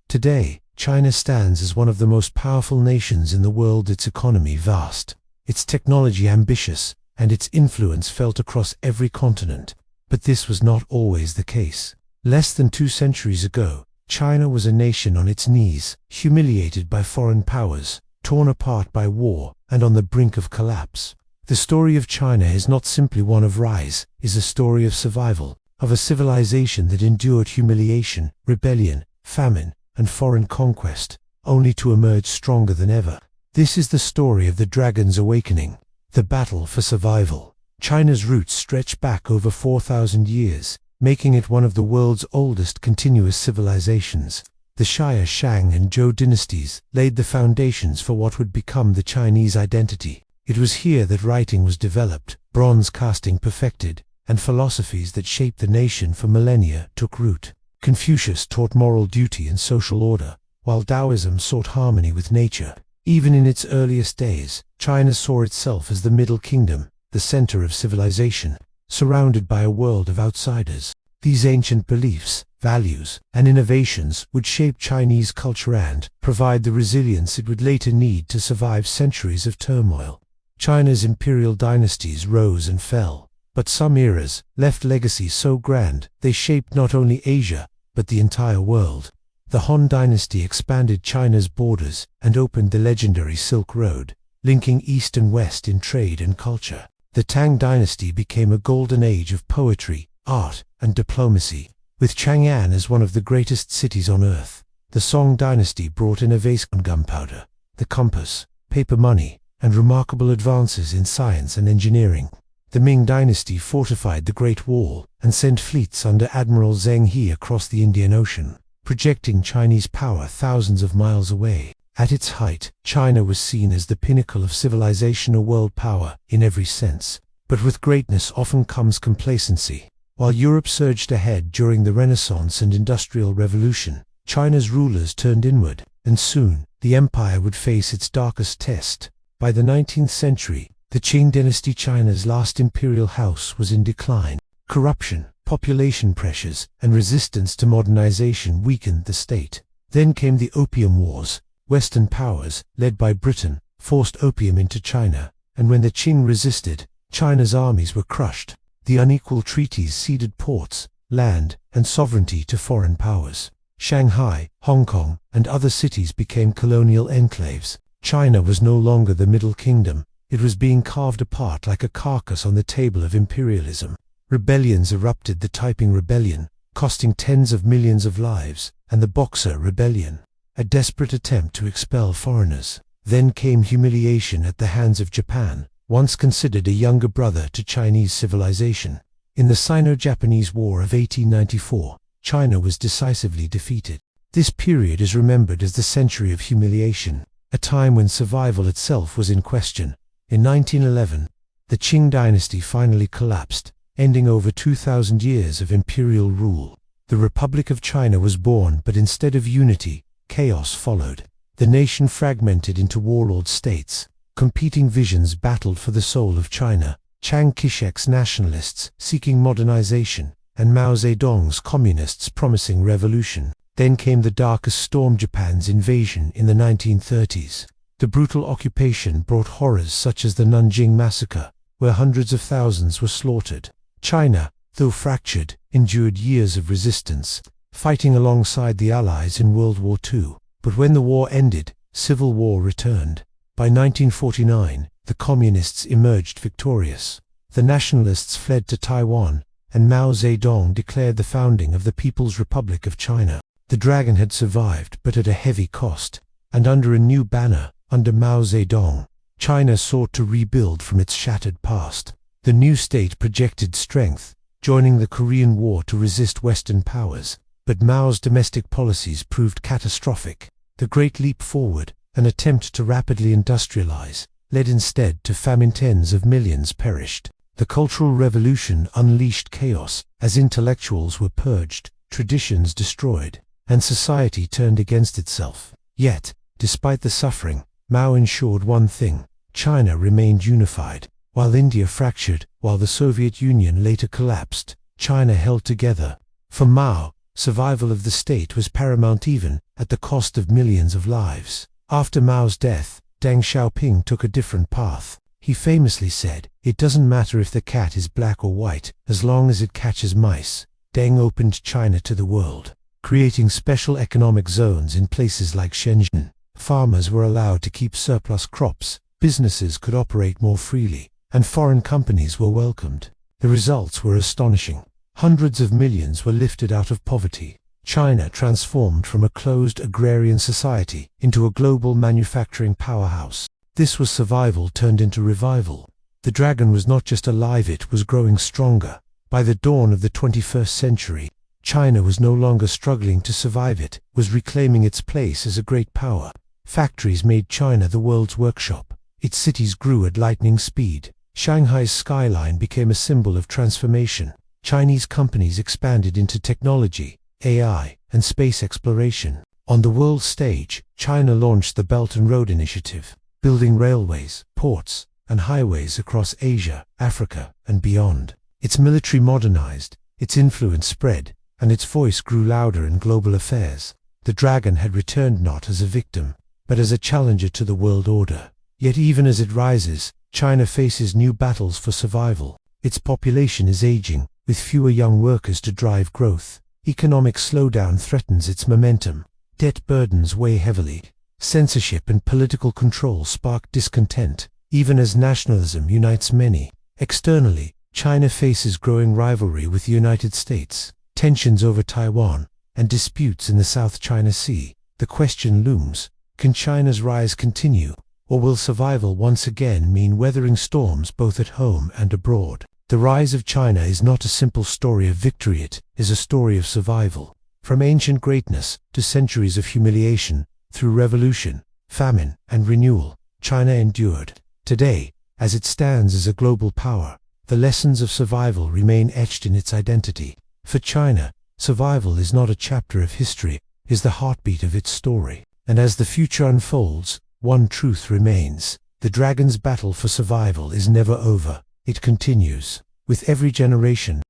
Today, China stands as one of the most powerful nations in the world, its economy vast, its technology ambitious, and its influence felt across every continent. But this was not always the case. Less than 2 centuries ago, China was a nation on its knees, humiliated by foreign powers, torn apart by war, and on the brink of collapse. The story of China is not simply one of rise, it is a story of survival, of a civilization that endured humiliation, rebellion, famine, and foreign conquest, only to emerge stronger than ever. This is the story of the Dragon's Awakening, the battle for survival. China's roots stretch back over 4,000 years, making it one of the world's oldest continuous civilizations. The Xia, Shang, and Zhou dynasties laid the foundations for what would become the Chinese identity. It was here that writing was developed, bronze casting perfected, and philosophies that shaped the nation for millennia took root. Confucius taught moral duty and social order, while Taoism sought harmony with nature. Even in its earliest days, China saw itself as the Middle Kingdom, the center of civilization, surrounded by a world of outsiders. These ancient beliefs, values, and innovations would shape Chinese culture and provide the resilience it would later need to survive centuries of turmoil. China's imperial dynasties rose and fell, but some eras left legacies so grand they shaped not only Asia, but the entire world. The Han dynasty expanded China's borders and opened the legendary Silk Road, linking East and West in trade and culture. The Tang dynasty became a golden age of poetry, art, and diplomacy, with Chang'an as one of the greatest cities on earth. The Song dynasty brought innovation in gunpowder, the compass, paper money, and remarkable advances in science and engineering. The Ming dynasty fortified the Great Wall and sent fleets under Admiral Zheng He across the Indian Ocean, projecting Chinese power thousands of miles away. At its height, China was seen as the pinnacle of civilization, a world power in every sense. But with greatness often comes complacency. While Europe surged ahead during the Renaissance and Industrial Revolution, China's rulers turned inward, and soon, the empire would face its darkest test. By the 19th century, the Qing dynasty, China's last imperial house, was in decline. Corruption, population pressures, and resistance to modernization weakened the state. Then came the Opium Wars. Western powers, led by Britain, forced opium into China, and when the Qing resisted, China's armies were crushed. The unequal treaties ceded ports, land, and sovereignty to foreign powers. Shanghai, Hong Kong, and other cities became colonial enclaves. China was no longer the Middle Kingdom. It was being carved apart like a carcass on the table of imperialism. Rebellions erupted: the Taiping Rebellion, costing tens of millions of lives, and the Boxer Rebellion, a desperate attempt to expel foreigners. Then came humiliation at the hands of Japan, once considered a younger brother to Chinese civilization. In the Sino-Japanese War of 1894, China was decisively defeated. This period is remembered as the century of humiliation, a time when survival itself was in question. In 1911, the Qing dynasty finally collapsed, ending over 2,000 years of imperial rule. The Republic of China was born, but instead of unity, chaos followed. The nation fragmented into warlord states. Competing visions battled for the soul of China. Chiang Kai-shek's nationalists seeking modernization, and Mao Zedong's communists promising revolution. Then came the darkest storm: Japan's invasion in the 1930s. The brutal occupation brought horrors such as the Nanjing Massacre, where hundreds of thousands were slaughtered. China, though fractured, endured years of resistance, fighting alongside the Allies in World War II. But when the war ended, civil war returned. By 1949, the communists emerged victorious. The nationalists fled to Taiwan, and Mao Zedong declared the founding of the People's Republic of China. The dragon had survived, but at a heavy cost, and under a new banner, under Mao Zedong, China sought to rebuild from its shattered past. The new state projected strength, joining the Korean War to resist Western powers. But Mao's domestic policies proved catastrophic. The Great Leap Forward, an attempt to rapidly industrialize, led instead to famine. Tens of millions perished. The Cultural Revolution unleashed chaos, as intellectuals were purged, traditions destroyed, and society turned against itself. Yet, despite the suffering, Mao ensured one thing: China remained unified. While India fractured, while the Soviet Union later collapsed, China held together. For Mao, survival of the state was paramount even at the cost of millions of lives. After Mao's death, Deng Xiaoping took a different path. He famously said, "It doesn't matter if the cat is black or white, as long as it catches mice." Deng opened China to the world, creating special economic zones in places like Shenzhen. Farmers were allowed to keep surplus crops, businesses could operate more freely, and foreign companies were welcomed. The results were astonishing. Hundreds of millions were lifted out of poverty. China transformed from a closed agrarian society into a global manufacturing powerhouse. This was survival turned into revival. The dragon was not just alive, it was growing stronger. By the dawn of the 21st century, China was no longer struggling to survive, it was reclaiming its place as a great power. Factories made China the world's workshop. Its cities grew at lightning speed. Shanghai's skyline became a symbol of transformation. Chinese companies expanded into technology, AI, and space exploration. On the world stage, China launched the Belt and Road Initiative, building railways, ports, and highways across Asia, Africa, and beyond. Its military modernized, its influence spread, and its voice grew louder in global affairs. The dragon had returned not as a victim, but as a challenger to the world order. Yet even as it rises, China faces new battles for survival. Its population is aging, with fewer young workers to drive growth. Economic slowdown threatens its momentum. Debt burdens weigh heavily. Censorship and political control spark discontent, even as nationalism unites many. Externally, China faces growing rivalry with the United States, tensions over Taiwan, and disputes in the South China Sea. The question looms, can China's rise continue, or will survival once again mean weathering storms both at home and abroad? The rise of China is not a simple story of victory, it is a story of survival. From ancient greatness to centuries of humiliation, through revolution, famine, and renewal, China endured. Today, as it stands as a global power, the lessons of survival remain etched in its identity. For China, survival is not a chapter of history, it is the heartbeat of its story. And as the future unfolds, one truth remains: the dragon's battle for survival is never over. It continues. With every generation,